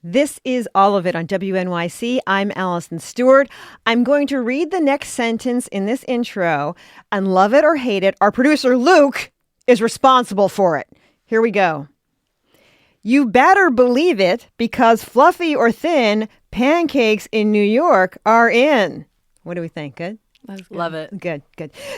This is All of It on WNYC. I'm Allison Stewart. I'm going to read the next sentence in this intro, and love it or hate it, our producer Luke is responsible for it. Here we go. You better believe it, because fluffy or thin, pancakes in New York are in. What do we think? Good? Love it. Good.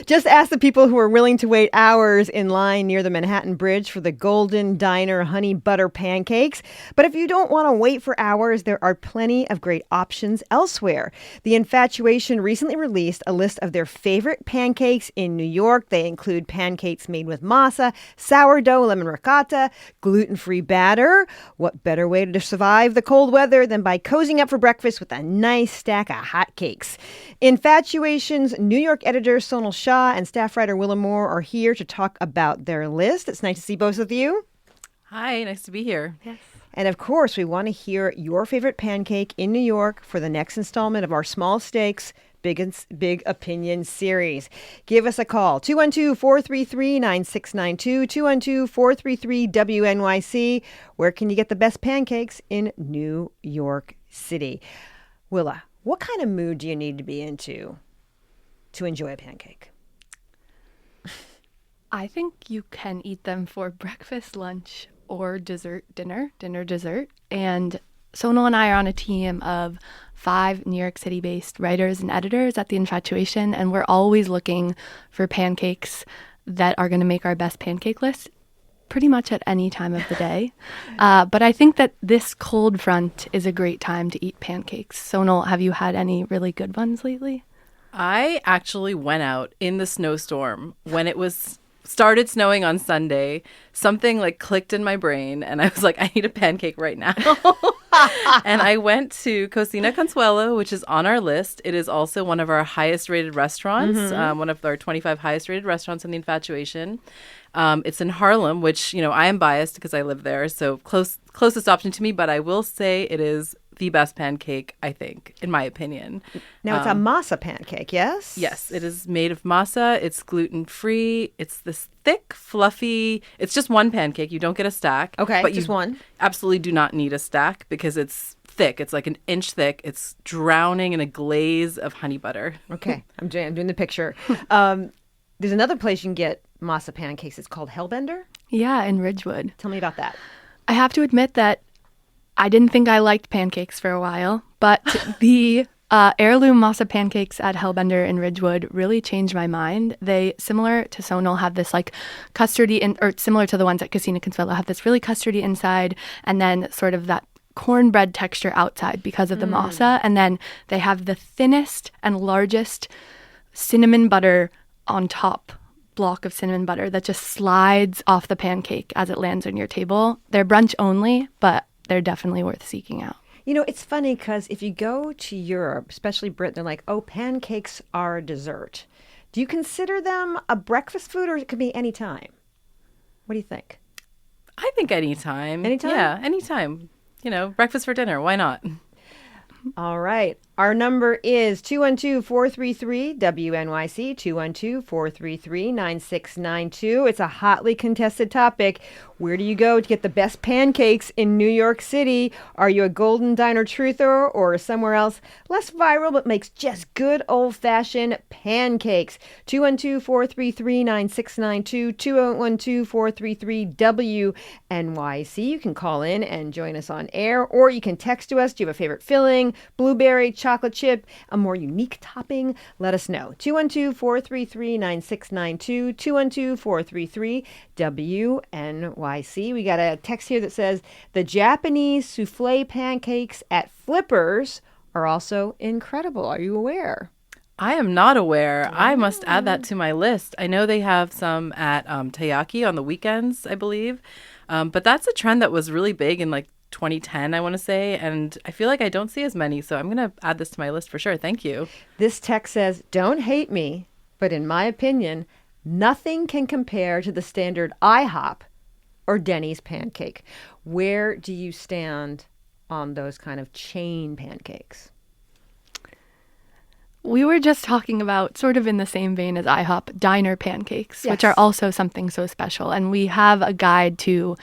Just ask the people who are willing to wait hours in line near the Manhattan Bridge for the Golden Diner honey butter pancakes. But if you don't want to wait for hours, there are plenty of great options elsewhere. The Infatuation recently released a list of their favorite pancakes in New York. They include pancakes made with masa, sourdough, lemon ricotta, gluten-free batter. What better way to survive the cold weather than by cozying up for breakfast with a nice stack of hot cakes? Infatuation's New York editor Sonal Shah and staff writer Willa Moore are here to talk about their list. It's nice to see both of you. Hi, nice to be here. Yes. And of course, we want to hear your favorite pancake in New York for the next installment of our Small Stakes Big Opinion series. Give us a call, 212-433-9692, 212-433-WNYC. Where can you get the best pancakes in New York City? Willa, what kind of mood do you need to be into to enjoy a pancake? I think you can eat them for breakfast, lunch, or dessert, dinner, dessert. And Sonal and I are on a team of 5 New York City-based writers and editors at The Infatuation, and we're always looking for pancakes that are going to make our best pancake list pretty much at any time of the day. But I think that this cold front is a great time to eat pancakes. Sonal, have you had any really good ones lately? I actually went out in the snowstorm when it started snowing on Sunday. Something like clicked in my brain and I was like, I need a pancake right now. And I went to Cocina Consuelo, which is on our list. It is also one of our highest rated restaurants, one of our 25 highest rated restaurants in The Infatuation. It's in Harlem, which, I am biased because I live there. So closest option to me, but I will say it is the best pancake, I think, in my opinion. Now, it's a masa pancake, yes? Yes, it is made of masa. It's gluten-free. It's this thick, fluffy, it's just one pancake. You don't get a stack. Okay, but just you one. Absolutely do not need a stack because it's thick. It's like an inch thick. It's drowning in a glaze of honey butter. Okay, I'm doing the picture. There's another place you can get masa pancakes. It's called Hellbender. Yeah, in Ridgewood. Tell me about that. I have to admit that I didn't think I liked pancakes for a while, but the heirloom masa pancakes at Hellbender in Ridgewood really changed my mind. They, similar to Sonal, have this like custardy, or similar to the ones at Cocina Consuelo, have this really custardy inside and then sort of that cornbread texture outside because of the masa. And then they have the thinnest and largest cinnamon butter on top, block of cinnamon butter that just slides off the pancake as it lands on your table. They're brunch only, but they're definitely worth seeking out. It's funny because if you go to Europe, especially Britain, they're like, oh, pancakes are a dessert. Do you consider them a breakfast food, or it could be any time? What do you think? I think anytime. Anytime? Yeah, anytime. Breakfast for dinner. Why not? All right. Our number is 212-433-WNYC, 212-433-9692. It's a hotly contested topic. Where do you go to get the best pancakes in New York City? Are you a Golden Diner truther or somewhere else less viral but makes just good old-fashioned pancakes? 212-433-9692, 212-433-WNYC. You can call in and join us on air, or you can text to us. Do you have a favorite filling? Blueberry, chocolate chip, a more unique topping? Let us know. 212-433-9692, 212-433-WNYC. We got a text here that says the Japanese souffle pancakes at Flippers are also incredible. Are you aware? I am not aware. I must add that to my list. I know they have some at Taiyaki on the weekends, I believe. But that's a trend that was really big in 2010, I want to say, and I feel like I don't see as many, so I'm going to add this to my list for sure. Thank you. This text says, don't hate me, but in my opinion, nothing can compare to the standard IHOP or Denny's pancake. Where do you stand on those kind of chain pancakes? We were just talking about, sort of in the same vein as IHOP, diner pancakes, Yes. which are also something so special. And we have a guide to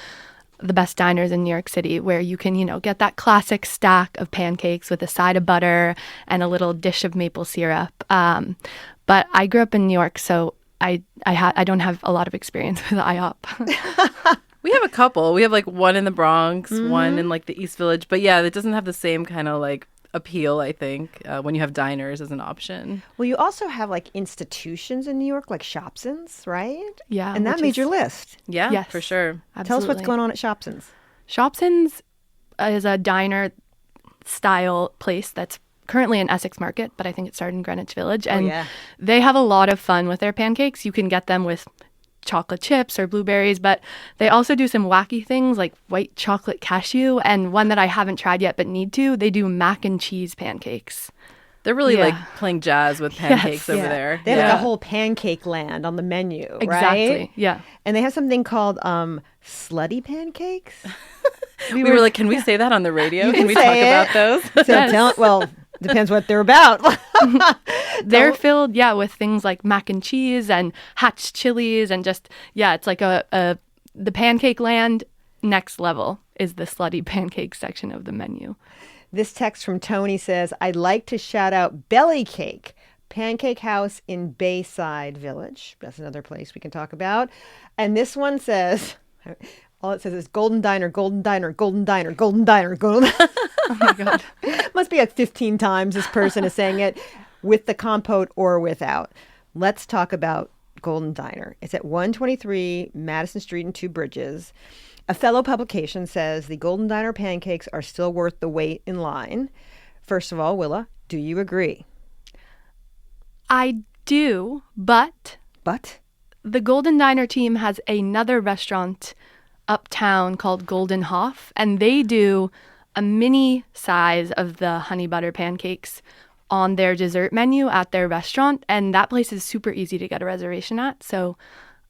the best diners in New York City where you can, get that classic stack of pancakes with a side of butter and a little dish of maple syrup. But I grew up in New York, so I don't have a lot of experience with IHOP. We have a couple. We have like one in the Bronx, one in like the East Village. But yeah, it doesn't have the same kind of like appeal, I think, when you have diners as an option. Well, you also have like institutions in New York, like Shopsins, right? Yeah. And that made your list. Yeah, Yes, for sure. Absolutely. Tell us what's going on at Shopsins. Shopsins is a diner style place that's currently in Essex Market, but I think it started in Greenwich Village. And they have a lot of fun with their pancakes. You can get them with chocolate chips or blueberries, but they also do some wacky things like white chocolate cashew, and one that I haven't tried yet but need to, they do mac and cheese pancakes. They're really like playing jazz with pancakes over Yeah. there. They have like a whole pancake land on the menu, right? Exactly. Yeah. And they have something called slutty pancakes. We were like, can we say that on the radio? Can we talk say it. about those? So well, depends what they're about. They're filled, with things like mac and cheese and hatch chilies and just, it's like the pancake land next level is the slutty pancake section of the menu. This text from Tony says, I'd like to shout out Belly Cake, Pancake House in Bayside Village. That's another place we can talk about. And this one says, all it says is Golden Diner, Golden Diner, Golden Diner, Golden Diner, Golden. Oh my God. Must be like 15 times this person is saying it, with the compote or without. Let's talk about Golden Diner. It's at 123 Madison Street in Two Bridges. A fellow publication says the Golden Diner pancakes are still worth the wait in line. First of all, Willa, do you agree? I do, but But? the Golden Diner team has another restaurant uptown called Golden Hoff, and they do a mini size of the honey butter pancakes on their dessert menu at their restaurant, and that place is super easy to get a reservation at, so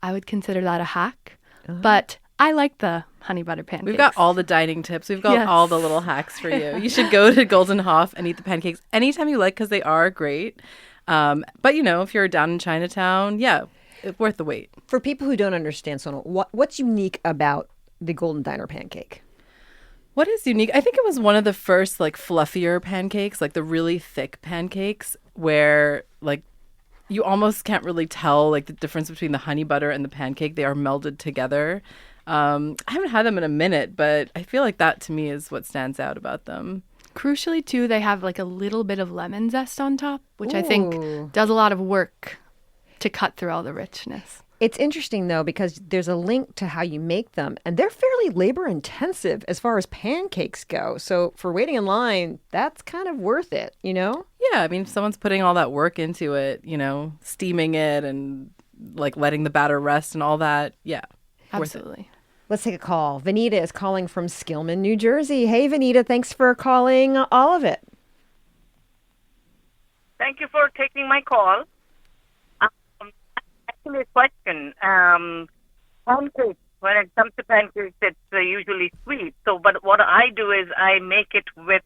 I would consider that a hack. But I like the honey butter pancakes. We've got all the dining tips. We've got all the little hacks for you. You should go to Golden Hoff and eat the pancakes anytime you like because they are great. But, if you're down in Chinatown, it's worth the wait. For people who don't understand, Sonal, what's unique about the Golden Diner pancake? What is unique? I think it was one of the first like fluffier pancakes, like the really thick pancakes where like you almost can't really tell like the difference between the honey butter and the pancake. They are melded together. I haven't had them in a minute, but I feel like that to me is what stands out about them. Crucially, too, they have like a little bit of lemon zest on top, which I Ooh. think does a lot of work to cut through all the richness. It's interesting, though, because there's a link to how you make them, and they're fairly labor intensive as far as pancakes go. So for waiting in line, that's kind of worth it, Yeah, I mean, if someone's putting all that work into it, steaming it and like letting the batter rest and all that, Absolutely. Let's take a call. Vanita is calling from Skillman, New Jersey. Hey, Vanita, thanks for calling all of it. Thank you for taking my call. Actually, a question. Pancakes, when it comes to pancakes, it's usually sweet. So, but what I do is I make it with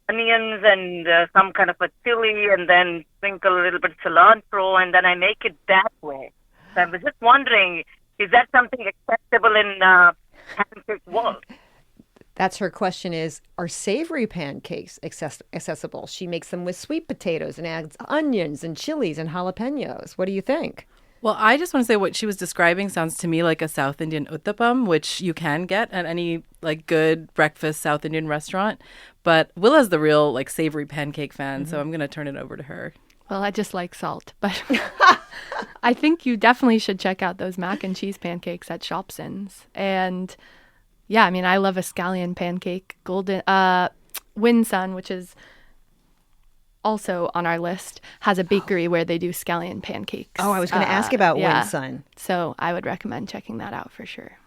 onions and some kind of a chili, and then sprinkle a little bit of cilantro, and then I make it that way. So I was just wondering, is that something acceptable in pancake world? That's her question is, are savory pancakes accessible? She makes them with sweet potatoes and adds onions and chilies and jalapenos. What do you think? Well, I just want to say what she was describing sounds to me like a South Indian uttapam, which you can get at any like good breakfast South Indian restaurant. But Willa's the real like savory pancake fan, so I'm going to turn it over to her. Well, I just like salt, but I think you definitely should check out those mac and cheese pancakes at Shopsins. And yeah, I mean, I love a scallion pancake. Winsun, which is also on our list, has a bakery where they do scallion pancakes. Oh, I was going to ask about yeah. Winsun. So I would recommend checking that out for sure.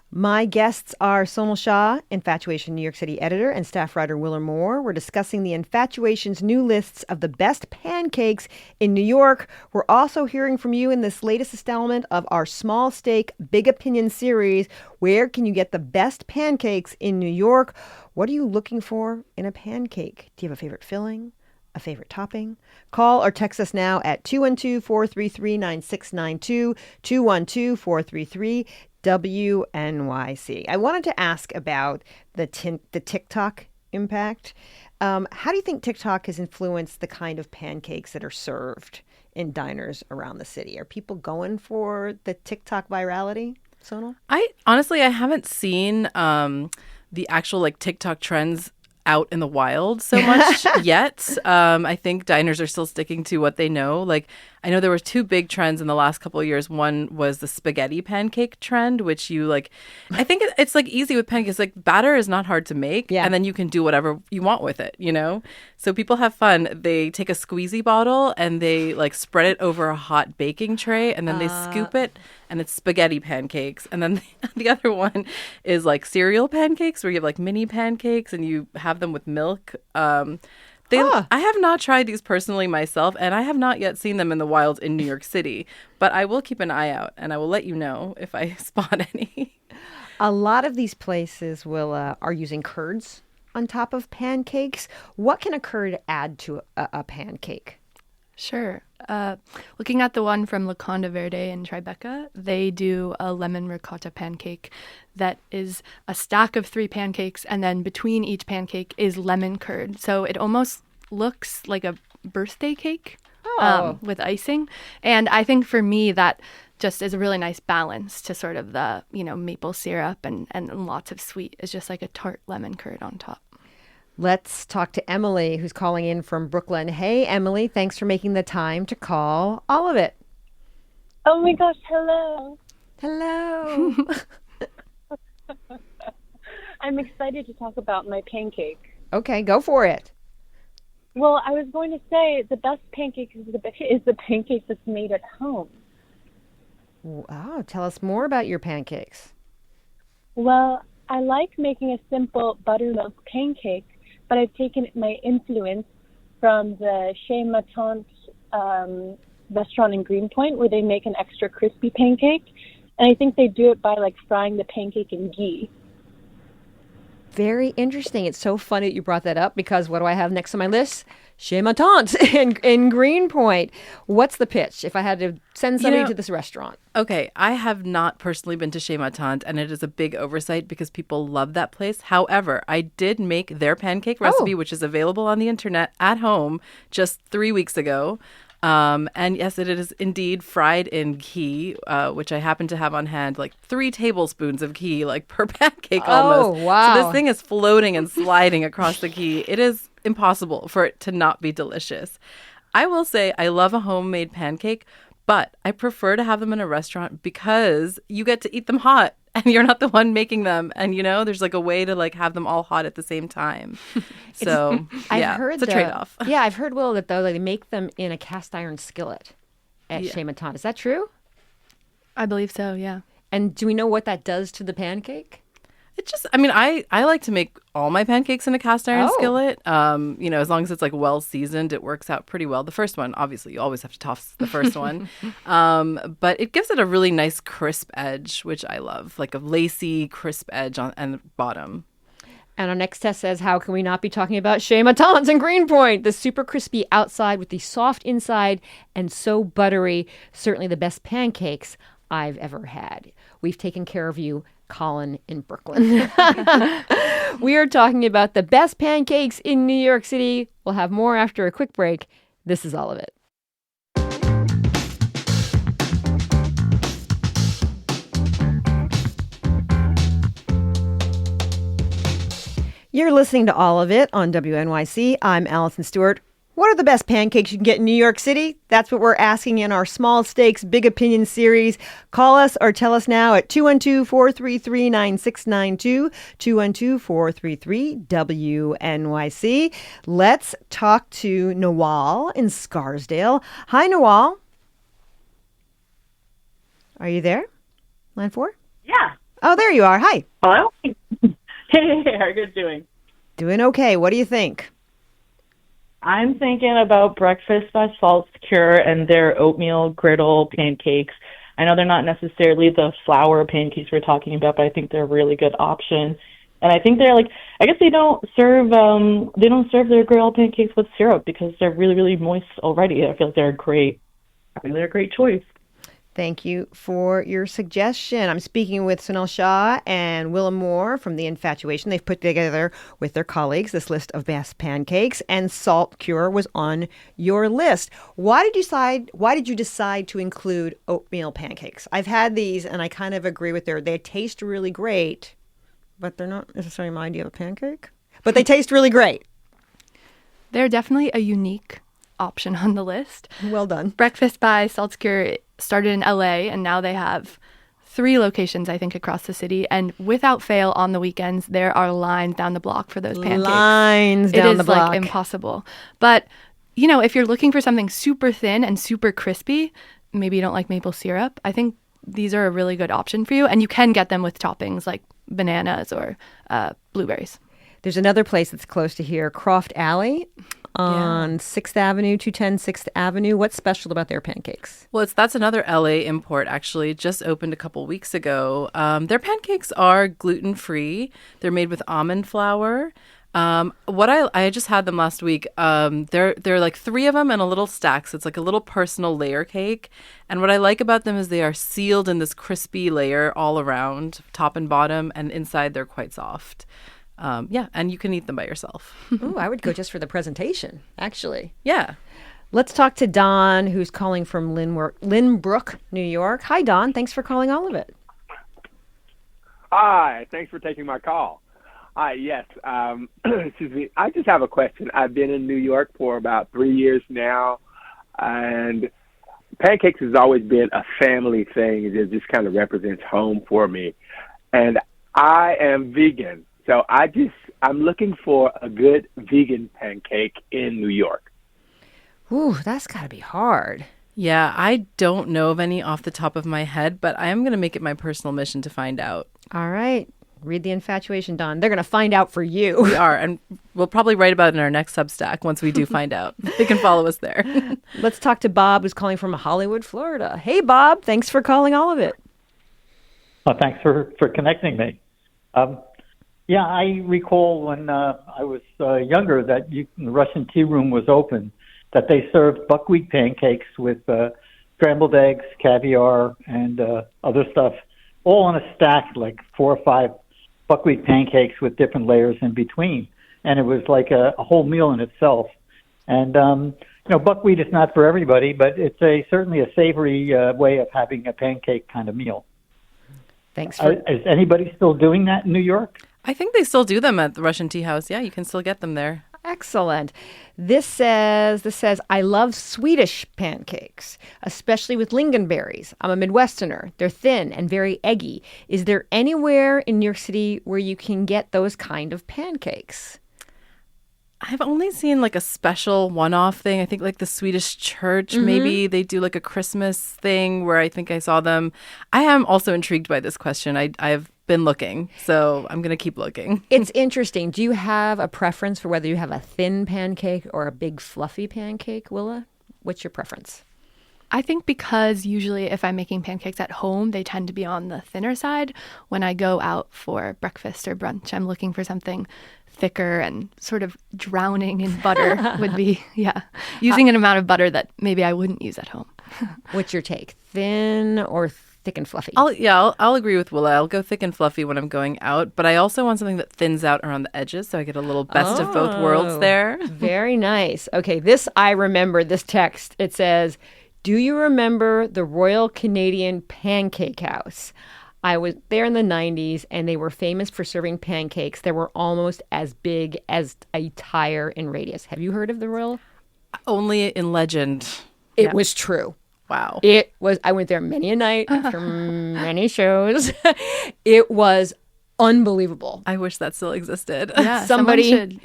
My guests are Sonal Shah, Infatuation New York City editor, and staff writer Willa Moore. We're discussing the Infatuation's new lists of the best pancakes in New York. We're also hearing from you in this latest installment of our Small Steak Big Opinion series. Where can you get the best pancakes in New York? What are you looking for in a pancake? Do you have a favorite filling? A favorite topping? Call or text us now at 212-433-9692, 212-433-9692. WNYC. I wanted to ask about the TikTok impact. How do you think TikTok has influenced the kind of pancakes that are served in diners around the city? Are people going for the TikTok virality, Sonal? I honestly haven't seen the actual like TikTok trends out in the wild so much yet. I think diners are still sticking to what they know. Like, I know there were two big trends in the last couple of years. One was the spaghetti pancake trend, which you like, I think it's like easy with pancakes. Like, batter is not hard to make. Yeah. And then you can do whatever you want with it, you know? So people have fun. They take a squeezy bottle and they like spread it over a hot baking tray and then they scoop it and it's spaghetti pancakes. And then the other one is like cereal pancakes where you have like mini pancakes and you have them with milk. I have not tried these personally myself, and I have not yet seen them in the wild in New York City, but I will keep an eye out, and I will let you know if I spot any. A lot of these places are using curds on top of pancakes. What can a curd add to a pancake? Sure. Looking at the one from La Conda Verde in Tribeca, they do a lemon ricotta pancake that is a stack of 3 pancakes, and then between each pancake is lemon curd. So it almost looks like a birthday cake with icing. And I think for me that just is a really nice balance to sort of the, maple syrup and lots of sweet. It's just like a tart lemon curd on top. Let's talk to Emily, who's calling in from Brooklyn. Hey, Emily, thanks for making the time to call All of It. Oh my gosh, hello. Hello. I'm excited to talk about my pancake. Okay, go for it. Well, I was going to say the best pancake is the pancake that's made at home. Wow, tell us more about your pancakes. Well, I like making a simple buttermilk pancake, but I've taken my influence from the Chez Ma Tante restaurant in Greenpoint, where they make an extra crispy pancake. And I think they do it by like frying the pancake in ghee. Very interesting. It's so funny that you brought that up because what do I have next on my list? Chez Ma Tante in Greenpoint. What's the pitch if I had to send somebody to this restaurant? Okay, I have not personally been to Chez Ma Tante, and it is a big oversight because people love that place. However, I did make their pancake recipe, which is available on the internet at home just 3 weeks ago. And yes, it is indeed fried in ghee, which I happen to have on hand, like 3 tablespoons of ghee, like per pancake almost. Oh, wow. So this thing is floating and sliding across the ghee. It is impossible for it to not be delicious. I will say I love a homemade pancake, but I prefer to have them in a restaurant because you get to eat them hot and you're not the one making them. And, there's like a way to like have them all hot at the same time. So, it's a trade-off. Yeah, I've heard, Will, that though they make them in a cast iron skillet at Chez Ma Tante. Is that true? I believe so, yeah. And do we know what that does to the pancake? It just, I like to make all my pancakes in a cast iron skillet. As long as it's like well seasoned, it works out pretty well. The first one, obviously, you always have to toss the first one. But it gives it a really nice crisp edge, which I love, like a lacy crisp edge on the bottom. And our next test says, how can we not be talking about Chez Ma Tante's in Greenpoint? The super crispy outside with the soft inside and so buttery. Certainly the best pancakes I've ever had. We've taken care of you, Colin in Brooklyn. We are talking about the best pancakes in New York City. We'll have more after a quick break. This is All of It. You're listening to All of It on WNYC. I'm Allison Stewart. What are the best pancakes you can get in New York City? That's what we're asking in our Small Stakes Big Opinion series. Call us or tell us now at 212-433-9692, 212-433-WNYC. Let's talk to Nawal in Scarsdale. Hi, Nawal. Are you there? Line 4? Yeah. Oh, there you are. Hi. Hello? Hey, how are you doing? Doing okay. What do you think? I'm thinking about Breakfast by Salt Cure and their oatmeal griddle pancakes. I know they're not necessarily the flour pancakes we're talking about, but I think they're a really good option. And I think they're like, I guess they don't serve their griddle pancakes with syrup because they're really, really moist already. I feel like they're a great choice. Thank you for your suggestion. I'm speaking with Sunil Shah and Willa Moore from The Infatuation. They've put together with their colleagues this list of best pancakes, and Salt Cure was on your list. Why did you decide to include oatmeal pancakes? I've had these and I kind of agree with they taste really great, but they're not necessarily my idea of a pancake. But they taste really great. They're definitely a unique option on the list. Well done. Breakfast by Salt Cure started in LA, and now they have 3 locations, I think, across the city. And without fail, on the weekends, there are lines down the block for those pancakes. Lines down the block. It is like impossible. But, you know, if you're looking for something super thin and super crispy, maybe you don't like maple syrup, I think these are a really good option for you. And you can get them with toppings like bananas or blueberries. There's another place that's close to here, Croft Alley on 6th Avenue, 210 6th Avenue. What's special about their pancakes? Well, that's another LA import, actually. Just opened a couple weeks ago. Their pancakes are gluten-free. They're made with almond flour. I just had them last week. They're like 3 of them in a little stack. So it's like a little personal layer cake. And what I like about them is they are sealed in this crispy layer all around, top and bottom, and inside they're quite soft. And you can eat them by yourself. Ooh, I would go just for the presentation, actually. Yeah. Let's talk to Don, who's calling from Lynbrook, New York. Hi, Don. Thanks for calling all of it. Hi. Thanks for taking my call. Hi. Yes. Excuse me. I just have a question. I've been in New York for about 3 years now, and pancakes has always been a family thing. It just kind of represents home for me. And I am vegan. So I'm looking for a good vegan pancake in New York. Ooh, that's got to be hard. Yeah, I don't know of any off the top of my head, but I am going to make it my personal mission to find out. All right. Read The Infatuation, Don. They're going to find out for you. We are, and we'll probably write about it in our next Substack once we do find out. They can follow us there. Let's talk to Bob, who's calling from Hollywood, Florida. Hey, Bob. Thanks for calling all of it. Well, thanks for connecting me. Yeah, I recall when I was younger that the Russian tea room was open, that they served buckwheat pancakes with scrambled eggs, caviar, and other stuff, all on a stack, like 4 or 5 buckwheat pancakes with different layers in between. And it was like a whole meal in itself. And, buckwheat is not for everybody, but it's certainly a savory way of having a pancake kind of meal. Thanks for... Is anybody still doing that in New York? I think they still do them at the Russian Tea House. Yeah, you can still get them there. Excellent. This says, I love Swedish pancakes, especially with lingonberries. I'm a Midwesterner. They're thin and very eggy. Is there anywhere in New York City where you can get those kind of pancakes? I've only seen like a special one-off thing. I think like the Swedish church, maybe they do like a Christmas thing where I think I saw them. I am also intrigued by this question. I've been looking, so I'm going to keep looking. It's interesting. Do you have a preference for whether you have a thin pancake or a big fluffy pancake, Willa? What's your preference? I think because usually if I'm making pancakes at home, they tend to be on the thinner side. When I go out for breakfast or brunch, I'm looking for something thicker and sort of drowning in butter would be, using an amount of butter that maybe I wouldn't use at home. What's your take? Thin or thick and fluffy? I'll agree with Willa. I'll go thick and fluffy when I'm going out, but I also want something that thins out around the edges so I get a little best of both worlds there. Very nice. Okay, I remember this text. It says, do you remember the Royal Canadian Pancake House? I was there in the 90s, and they were famous for serving pancakes that were almost as big as a tire in radius. Have you heard of the Royal? Only in legend. It was true. Wow. It was. I went there many a night after many shows. It was unbelievable. I wish that still existed. Yeah, somebody should,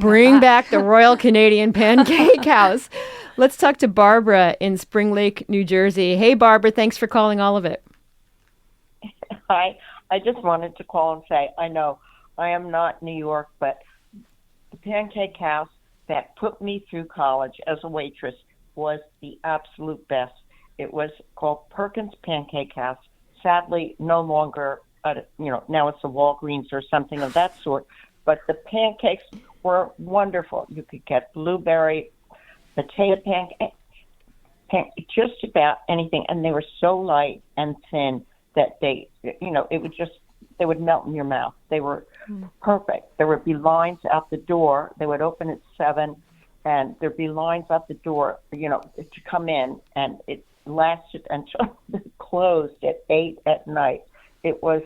bring back the Royal Canadian Pancake House. Let's talk to Barbara in Spring Lake, New Jersey. Hey, Barbara, thanks for calling all of it. Hi. I just wanted to call and say, I know I am not New York, but the Pancake House that put me through college as a waitress was the absolute best. It was called Perkins Pancake House. Sadly, no longer, now it's a Walgreens or something of that sort. But the pancakes were wonderful. You could get blueberry, potato just about anything, and they were so light and thin that they would melt in your mouth. They were perfect. There would be lines out the door. They would open at 7, and there'd be lines out the door, to come in, and it lasted until it closed at 8 at night. It was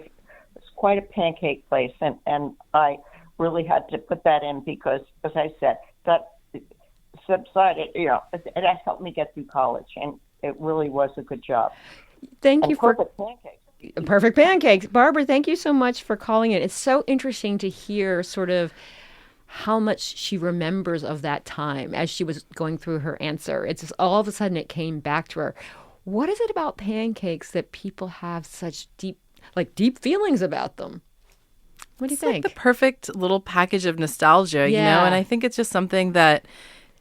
quite a pancake place, and I really had to put that in because, as I said, that subsided, it helped me get through college, and it really was a good job. Thank you for perfect pancakes. Perfect pancakes. Barbara, thank you so much for calling in. It's so interesting to hear sort of how much she remembers of that time as she was going through her answer. It's just all of a sudden it came back to her. What is it about pancakes that people have such deep feelings about them? What do you think? Like the perfect little package of nostalgia, and I think it's just something that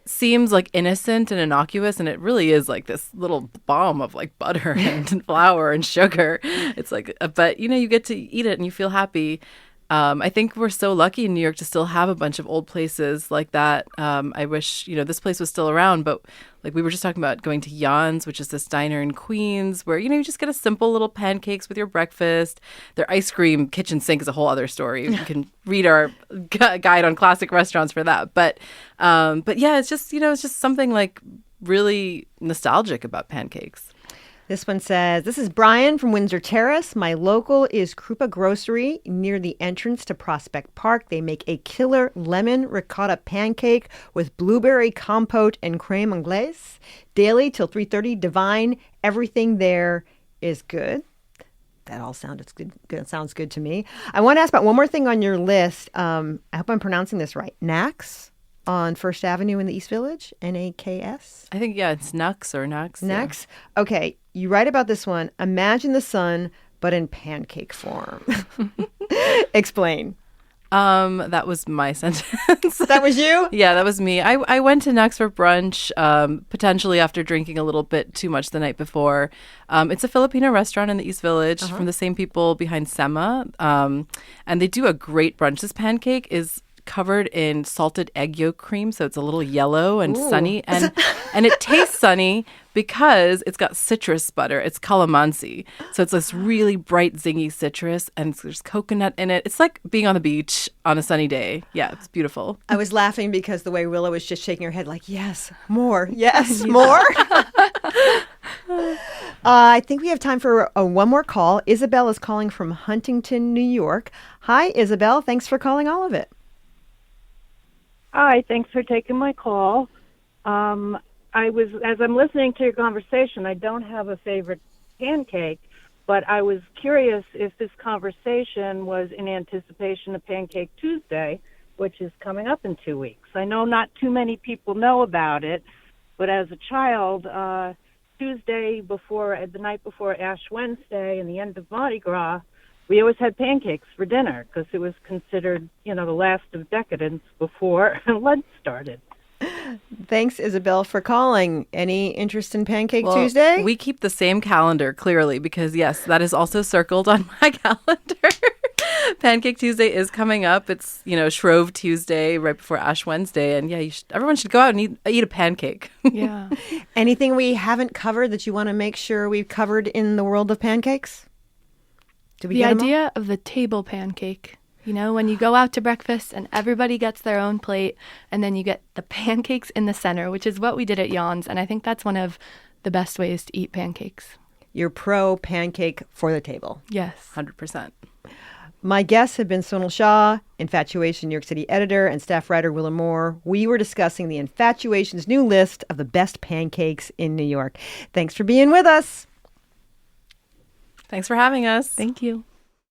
seems like innocent and innocuous, and it really is like this little bomb of like butter and flour and sugar. It's like, but you get to eat it and you feel happy. I think we're so lucky in New York to still have a bunch of old places like that. I wish, this place was still around, but like we were just talking about going to Jan's, which is this diner in Queens where, you just get a simple little pancakes with your breakfast. Their ice cream kitchen sink is a whole other story. You can read our guide on classic restaurants for that. But yeah, it's just, it's just something like really nostalgic about pancakes. This one says, this is Brian from Windsor Terrace. My local is Krupa Grocery near the entrance to Prospect Park. They make a killer lemon ricotta pancake with blueberry compote and creme anglaise. Daily till 3:30. Divine. Everything there is good. That all sounds good to me. I want to ask about one more thing on your list. I hope I'm pronouncing this right. Knacks on First Avenue in the East Village. N-A-K-S. I think, it's Nux or Nux. Nux. Yeah. Okay. You write about this one. Imagine the sun, but in pancake form. Explain. That was my sentence. That was you? Yeah, that was me. I went to Nux for brunch, potentially after drinking a little bit too much the night before. It's a Filipino restaurant in the East Village from the same people behind Sema. And they do a great brunch. This pancake is covered in salted egg yolk cream, so it's a little yellow and sunny, and it tastes sunny because it's got citrus butter. It's calamansi, so it's this really bright, zingy citrus, and there's coconut in it. It's like being on the beach on a sunny day. Yeah, it's beautiful. I was laughing because the way Willow was just shaking her head like, yes, more, yes, more. I think we have time for one more call. Isabel is calling from Huntington, New York. Hi, Isabel. Thanks for calling all of it. Hi, thanks for taking my call. As I'm listening to your conversation, I don't have a favorite pancake, but I was curious if this conversation was in anticipation of Pancake Tuesday, which is coming up in 2 weeks. I know not too many people know about it, but as a child, Tuesday the night before Ash Wednesday and the end of Mardi Gras, we always had pancakes for dinner because it was considered, the last of decadence before Lent started. Thanks, Isabel, for calling. Any interest in Pancake Tuesday? We keep the same calendar, clearly, because, yes, that is also circled on my calendar. Pancake Tuesday is coming up. It's, Shrove Tuesday right before Ash Wednesday. And, yeah, everyone should go out and eat a pancake. Yeah. Anything we haven't covered that you want to make sure we've covered in the world of pancakes? The idea of the table pancake, when you go out to breakfast and everybody gets their own plate and then you get the pancakes in the center, which is what we did at Jan's. And I think that's one of the best ways to eat pancakes. You're pro pancake for the table. Yes. 100%. My guests have been Sonal Shah, Infatuation New York City editor, and staff writer Willa Moore. We were discussing the Infatuation's new list of the best pancakes in New York. Thanks for being with us. Thanks for having us. Thank you.